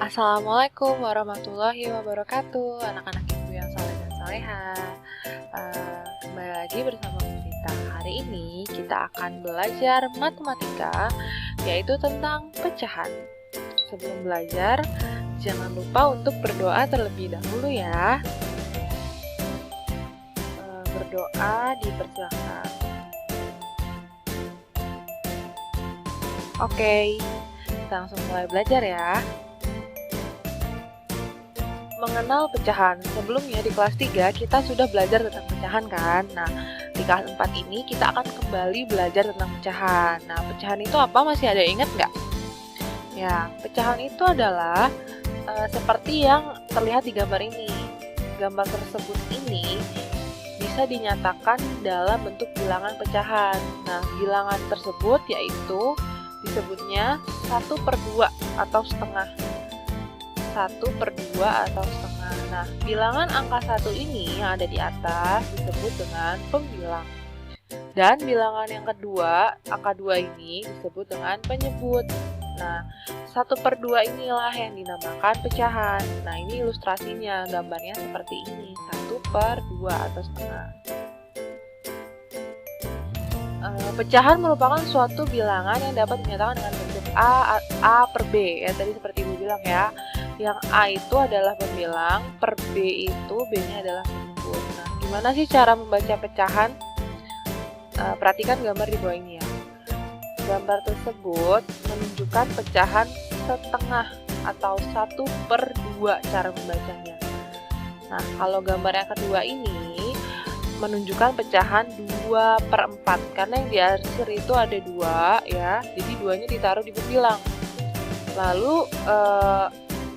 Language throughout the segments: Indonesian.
Assalamualaikum warahmatullahi wabarakatuh, anak-anak ibu yang saleh dan saleha. Kembali lagi bersama Bu Vita. Hari ini kita akan belajar matematika, yaitu tentang pecahan. Sebelum belajar, jangan lupa untuk berdoa terlebih dahulu ya. Berdoa dipersilakan. Oke, kita langsung mulai belajar ya. Mengenal pecahan. Sebelumnya di kelas 3 kita sudah belajar tentang pecahan kan? Nah, di kelas 4 ini kita akan kembali belajar tentang pecahan. Nah, pecahan itu apa? Masih ada ingat nggak? Ya, pecahan itu adalah seperti yang terlihat di gambar ini. Gambar tersebut ini bisa dinyatakan dalam bentuk bilangan pecahan. Nah, bilangan tersebut yaitu disebutnya 1/2 atau setengah. 1/2 atau setengah. Nah, bilangan angka 1 ini yang ada di atas disebut dengan pembilang. Dan bilangan yang kedua, angka 2 ini disebut dengan penyebut. Nah, 1/2 inilah yang dinamakan pecahan. Nah, ini ilustrasinya, gambarnya seperti ini, 1/2 atau setengah. Pecahan merupakan suatu bilangan yang dapat dinyatakan dengan bentuk A per B, ya tadi seperti Ibu bilang ya. Yang A itu adalah pembilang, per B itu B-nya adalah penyebut. Nah, gimana sih cara membaca pecahan? Perhatikan gambar di bawah ini ya. Gambar tersebut menunjukkan pecahan setengah atau 1/2 cara membacanya. Nah, kalau gambar yang kedua ini menunjukkan pecahan 2/4 karena yang di akhir itu ada 2 ya, jadi 2-nya ditaruh di pembilang. Lalu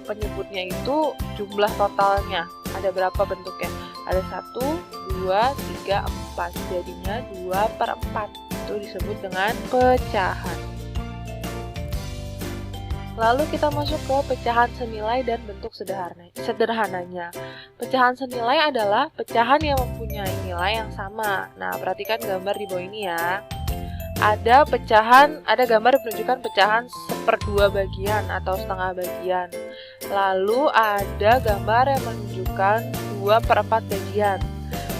penyebutnya itu jumlah totalnya, ada berapa bentuknya? Ada 1, 2, 3, 4, jadinya 2/4. Itu disebut dengan pecahan. Lalu kita masuk ke pecahan senilai dan bentuk sederhananya. Pecahan senilai adalah pecahan yang mempunyai nilai yang sama. Nah, perhatikan gambar di bawah ini ya. Ada gambar menunjukkan pecahan 1/2 bagian atau setengah bagian. Lalu ada gambar yang menunjukkan 2/4 bagian.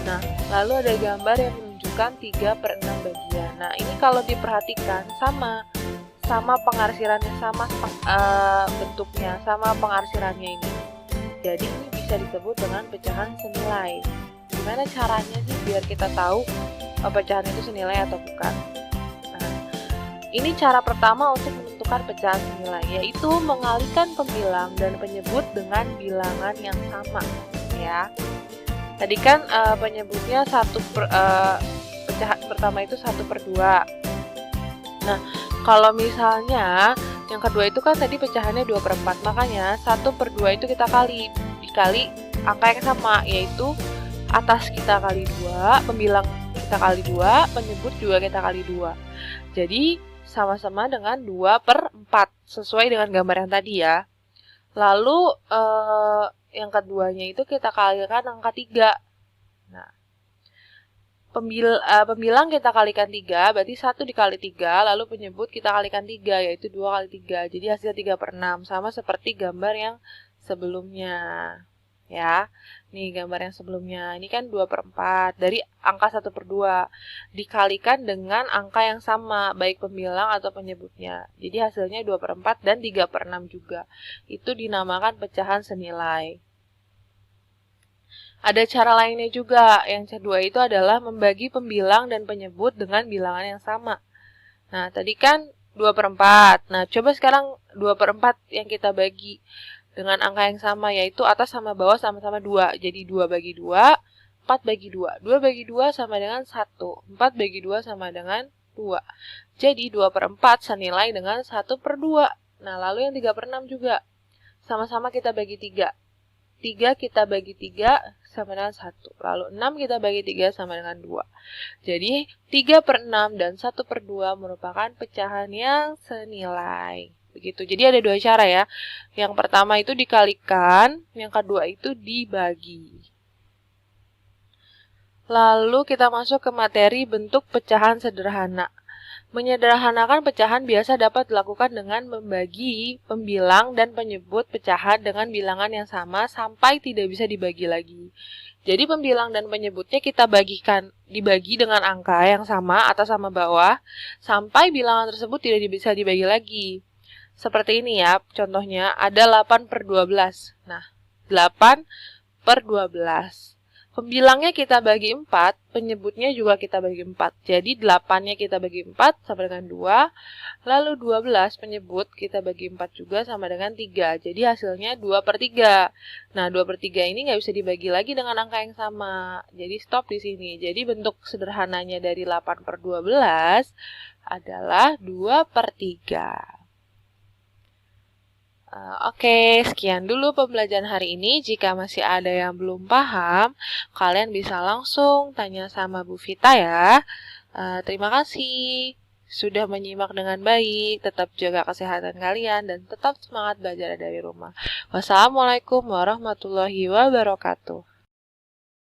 Nah, lalu ada gambar yang menunjukkan 3/6 bagian. Nah, ini kalau diperhatikan sama pengarsirannya, sama bentuknya, sama pengarsirannya ini. Jadi ini bisa disebut dengan pecahan senilai. Gimana caranya sih biar kita tahu pecahan itu senilai atau bukan? Nah, ini cara pertama untuk menentukan pecahan senilai, yaitu mengalihkan pembilang dan penyebut dengan bilangan yang sama. Ya, tadi kan penyebutnya pecahan pertama itu 1/2. Nah, kalau misalnya yang kedua itu kan tadi pecahannya 2/4, makanya 1/2 itu kita dikali angka yang sama, yaitu atas kita kali 2, pembilang kita kali 2, penyebut juga kita kali 2. Jadi sama-sama dengan 2/4, sesuai dengan gambar yang tadi ya. Lalu yang keduanya itu kita kalikan angka 3. Nah, pembilang kita kalikan 3, berarti 1 dikali 3, lalu penyebut kita kalikan 3, yaitu 2 kali 3. Jadi hasilnya 3/6, sama seperti gambar yang sebelumnya. Ya, nih gambar yang sebelumnya, ini kan 2/4, dari angka 1/2, dikalikan dengan angka yang sama, baik pembilang atau penyebutnya. Jadi hasilnya 2/4 dan 3/6 juga. Itu dinamakan pecahan senilai. Ada cara lainnya juga, yang kedua itu adalah membagi pembilang dan penyebut dengan bilangan yang sama. Nah, tadi kan 2/4. Nah, coba sekarang 2/4 yang kita bagi dengan angka yang sama, yaitu atas sama bawah sama-sama 2. Jadi 2 bagi 2, 4 bagi 2. 2 bagi 2 sama dengan 1. 4 bagi 2 sama dengan 2. Jadi 2/4 senilai dengan 1/2. Nah, lalu yang 3/6 juga. Sama-sama kita bagi 3. 3 kita bagi 3 sama dengan 1. Lalu 6 kita bagi 3 sama dengan 2. Jadi 3/6 dan 1/2 merupakan pecahan yang senilai. Begitu. Jadi ada dua cara ya. Yang pertama itu dikalikan, yang kedua itu dibagi. Lalu kita masuk ke materi bentuk pecahan sederhana. Menyederhanakan pecahan biasa dapat dilakukan dengan membagi pembilang dan penyebut pecahan dengan bilangan yang sama sampai tidak bisa dibagi lagi. Jadi pembilang dan penyebutnya kita dibagi dengan angka yang sama atas sama bawah sampai bilangan tersebut tidak bisa dibagi lagi. Seperti ini ya, contohnya ada 8 per 12. Nah, 8 per 12. Pembilangnya kita bagi 4, penyebutnya juga kita bagi 4. Jadi 8-nya kita bagi 4 sama dengan 2, lalu 12 penyebut kita bagi 4 juga sama dengan 3. Jadi hasilnya 2 per 3. Nah, 2 per 3 ini nggak bisa dibagi lagi dengan angka yang sama. Jadi stop di sini. Jadi bentuk sederhananya dari 8 per 12 adalah 2 per 3. Oke, sekian dulu pembelajaran hari ini. Jika masih ada yang belum paham, kalian bisa langsung tanya sama Bu Vita ya. Terima kasih sudah menyimak dengan baik. Tetap jaga kesehatan kalian dan tetap semangat belajar dari rumah. Wassalamualaikum warahmatullahi wabarakatuh.